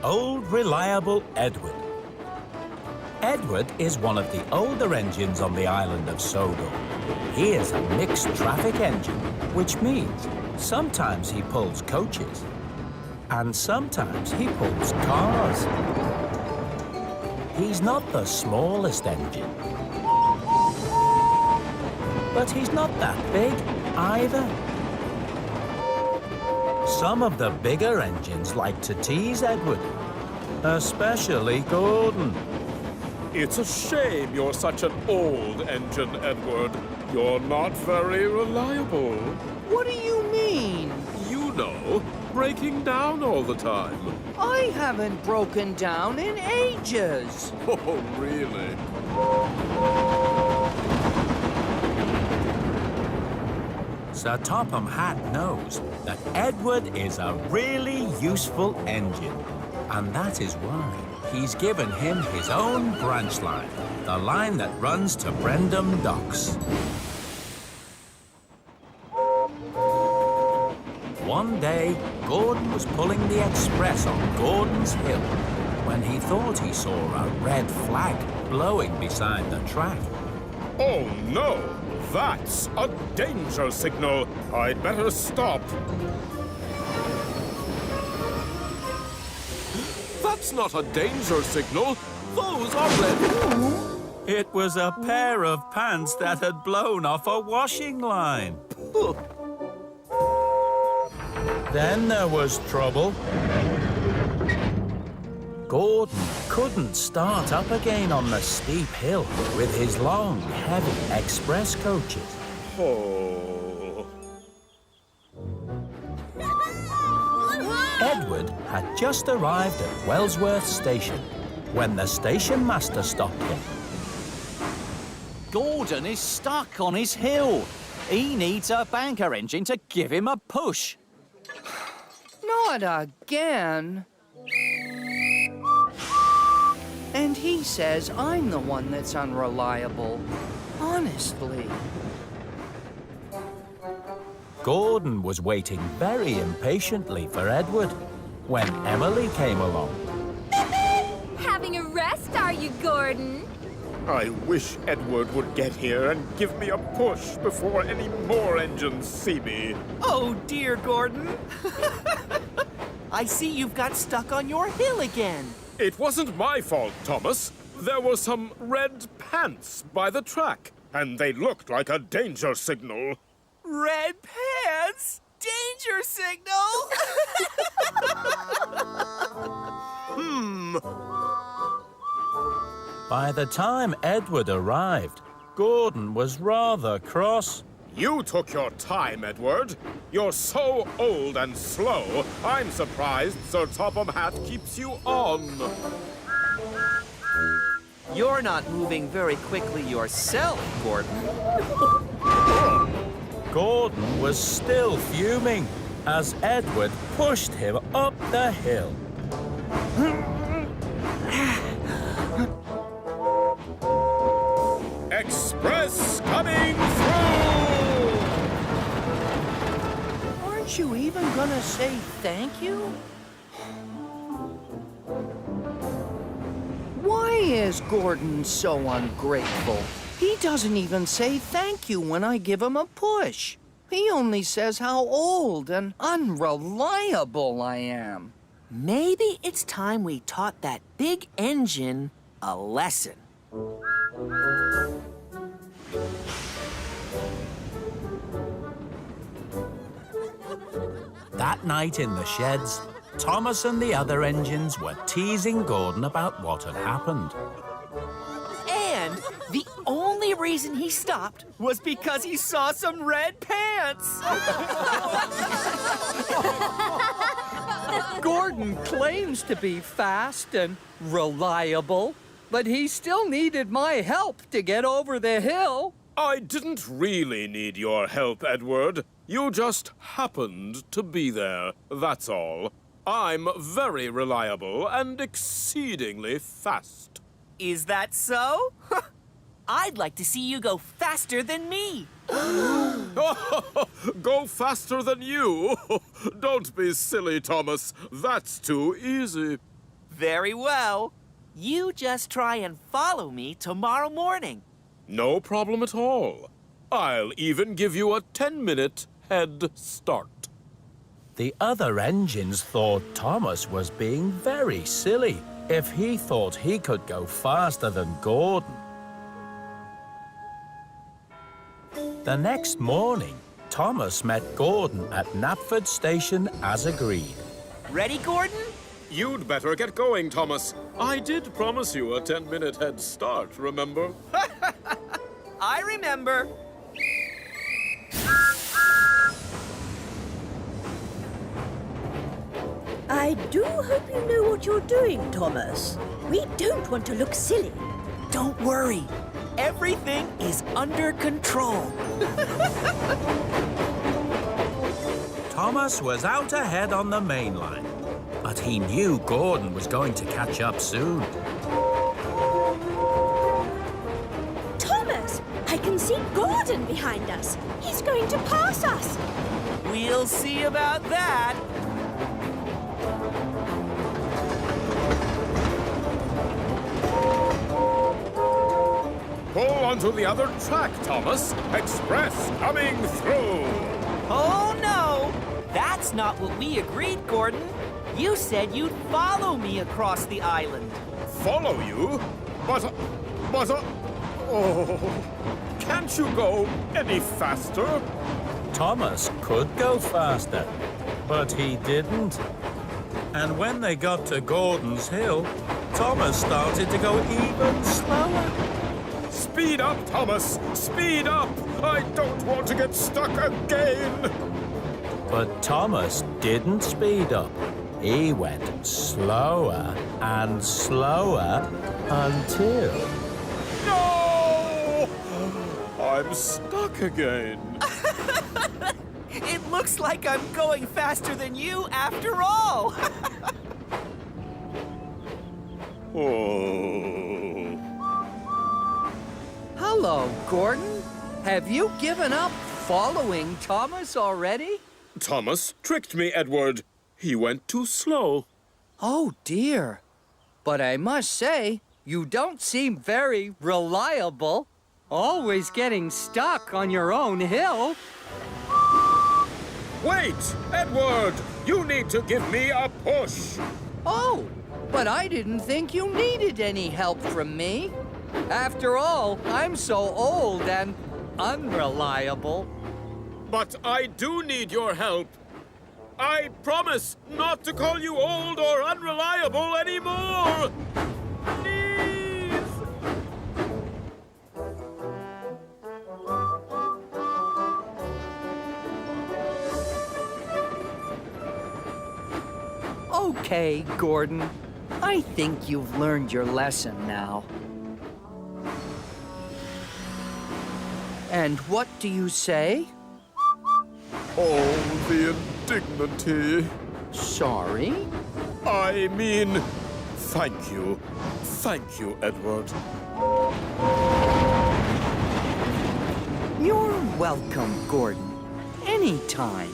old, reliable Edward. Edward is one of the older engines on the island of Sodor. He is a mixed traffic engine, which means sometimes he pulls coaches and sometimes he pulls cars. He's not the smallest engine, but he's not that big either. Some of the bigger engines like to tease Edward, especially Gordon. It's a shame you're such an old engine, Edward. You're not very reliable. What do you mean? You know, breaking down all the time. I haven't broken down in ages. Oh, really? Sir Topham Hatt knows that Edward is a really useful engine, and that is why he's given him his own branch line, the line that runs to Brendam Docks. One day, Gordon was pulling the express on Gordon's Hill when he thought he saw a red flag blowing beside the track. Oh, no! That's a danger signal. I'd better stop. That's not a danger signal. Those are red. It was a pair of pants that had blown off a washing line. Then there was trouble. Gordon couldn't start up again on the steep hill with his long, heavy express coaches. Oh. Edward had just arrived at Wellsworth Station when the station master stopped him. Gordon is stuck on his hill. He needs a banker engine to give him a push. Not again. And he says I'm the one that's unreliable. Honestly. Gordon was waiting very impatiently for Edward when Emily came along. Having a rest, are you, Gordon? I wish Edward would get here and give me a push before any more engines see me. Oh, dear, Gordon. I see you've got stuck on your hill again. It wasn't my fault, Thomas. There were some red pants by the track, and they looked like a danger signal. Red pants? Danger signal? By the time Edward arrived, Gordon was rather cross. You took your time, Edward. You're so old and slow, I'm surprised Sir Topham Hatt keeps you on. You're not moving very quickly yourself, Gordon. Gordon was still fuming as Edward pushed him up the hill. Express coming through! Aren't you even gonna say thank you? Why is Gordon so ungrateful? He doesn't even say thank you when I give him a push. He only says how old and unreliable I am. Maybe it's time we taught that big engine a lesson. That night in the sheds, Thomas and the other engines were teasing Gordon about what had happened. And the only reason he stopped was because he saw some red pants. Gordon claims to be fast and reliable, but he still needed my help to get over the hill. I didn't really need your help, Edward. You just happened to be there, that's all. I'm very reliable and exceedingly fast. Is that so? I'd like to see you go faster than me. Go faster than you? Don't be silly, Thomas. That's too easy. Very well. You just try and follow me tomorrow morning. No problem at all. I'll even give you a 10-minute head start. The other engines thought Thomas was being very silly if he thought he could go faster than Gordon. The next morning, Thomas met Gordon at Knapford Station as agreed. Ready, Gordon? You'd better get going, Thomas. I did promise you a 10-minute head start, remember? I remember. I do hope you know what you're doing, Thomas. We don't want to look silly. Don't worry. Everything is under control. Thomas was out ahead on the main line, but he knew Gordon was going to catch up soon. Thomas, I can see Gordon behind us. He's going to pass us. We'll see about that. Pull onto the other track, Thomas. Express coming through. Oh, no! That's not what we agreed, Gordon. You said you'd follow me across the island. Follow you? But, oh, can't you go any faster? Thomas could go faster, but he didn't. And when they got to Gordon's Hill, Thomas started to go even slower. Speed up, Thomas! Speed up! I don't want to get stuck again! But Thomas didn't speed up. He went slower and slower until... No! I'm stuck again. It looks like I'm going faster than you after all. Oh. Hello, Gordon. Have you given up following Thomas already? Thomas tricked me, Edward. He went too slow. Oh, dear. But I must say, you don't seem very reliable. Always getting stuck on your own hill. Wait, Edward! You need to give me a push. Oh, but I didn't think you needed any help from me. After all, I'm so old and unreliable. But I do need your help. I promise not to call you old or unreliable anymore. Please. Okay, Gordon. I think you've learned your lesson now. And what do you say? Oh, the indignity. Sorry? I mean, thank you. Thank you, Edward. You're welcome, Gordon. Anytime.